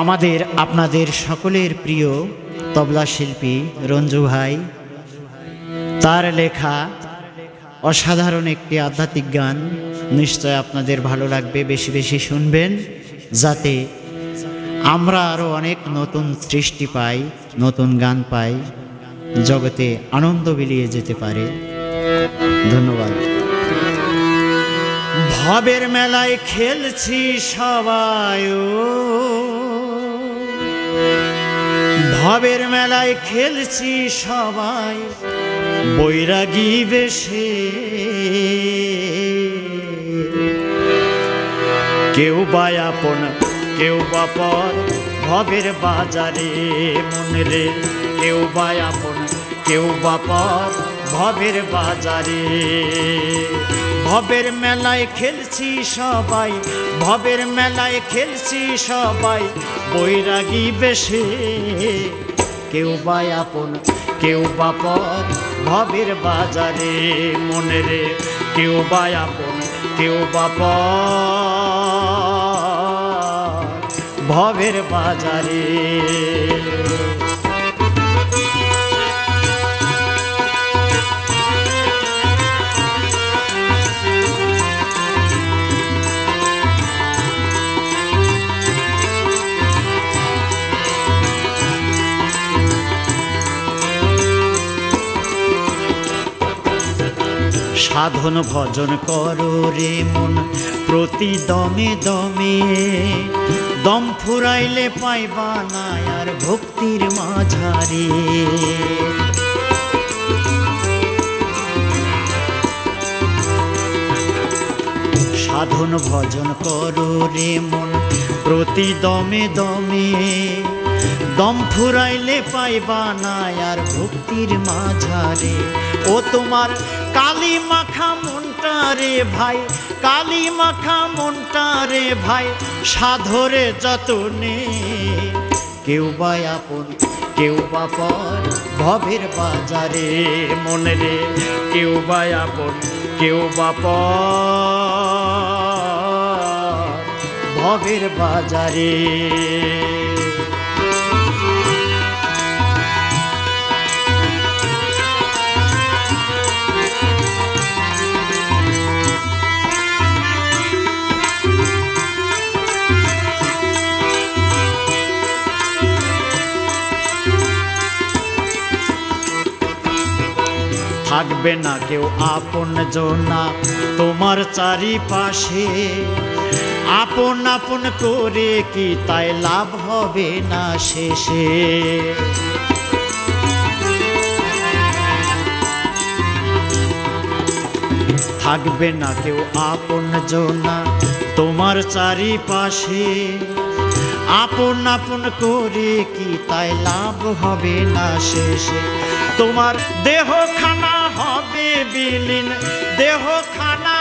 আমাদের আপনাদের সকলের প্রিয় তবলা শিল্পী রঞ্জু ভাই, তার লেখা অসাধারণ একটি আধ্যাত্মিক গান নিশ্চয় আপনাদের ভালো লাগবে। বেশি বেশি শুনবেন, যাতে আমরা আরও অনেক নতুন সৃষ্টি পাই, নতুন গান পাই, জগতে আনন্দ বিলিয়ে যেতে পারে। ধন্যবাদ। ভবের মেলায় খেলছি সবাই, ভবের মেলায় খেলছি সবাই, বৈরাগী বেশে কেউ বা আপন কেউ বা পর, ভবের বাজারে মনে রে কেউ বা আপন কেউ বা পর, ভবের বাজারে। ভবের মেলায় খেলছি সবাই, ভবের মেলায় খেলছি সবাই, বৈরাগী বেশে কেউ বা আপন কেউ বা পর, ভবের বাজারে মনে রে কেউ বা আপন কেউ বা পর, ভবের বাজারে। সাধন ভজন করো রে মন প্রতি দমে দমে, দম ফুরাইলে পাইবা না আর ভক্তির মাঝারে। সাধন ভজন করো রে মন প্রতি দমে দমে, দম ফুরাইলে পাইবা না আর ভক্তির মাঝারে। ও তোমার কালী মাখা মনটা রে ভাই, কালী মাখা মনটা রে ভাই, সাধরে যতনে কেউ বা আপন কেউ বা পর, ভবের বাজারে মনে রে কেউ বা আপন কেউ বা পর, ভবের বাজারে। থাকবে না কেউ আপন জনা তোমার চারিপাশে, আপন আপন করে কি তাই লাভ হবে না শেষে। থাকবে না কেউ আপন জনা তোমার চারিপাশে, আপন আপন করে কি তাই লাভ হবে না শেষে। তোমার দেহ খানা হবে বিলীন, দেহ খানা,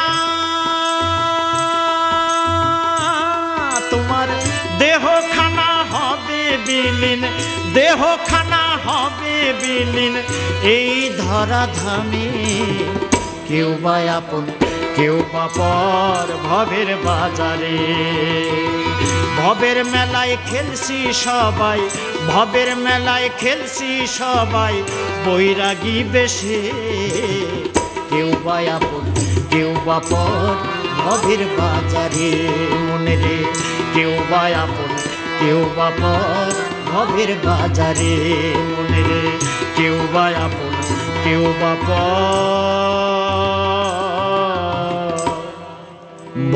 তোমার দেহ খানা হবে বিলীন, দেহ খানা হবে বিলীন এই ধরা ধামে। কেউ বা আপন কেউ বা পর, ভবের বাজারে। ভবের মেলায় খেলছি সবাই, ভবের মেলায় খেলছি সবাই, বৈরাগী বেশে কেউ বা আপন কেউ বা পর, ভবের বাজারে মনে রে কেউ বা আপন কেউ বা পর, ভবের বাজারে মনে রে কেউ বা আপন কেউ বা পর,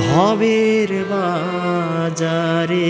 ভবের বাজারে।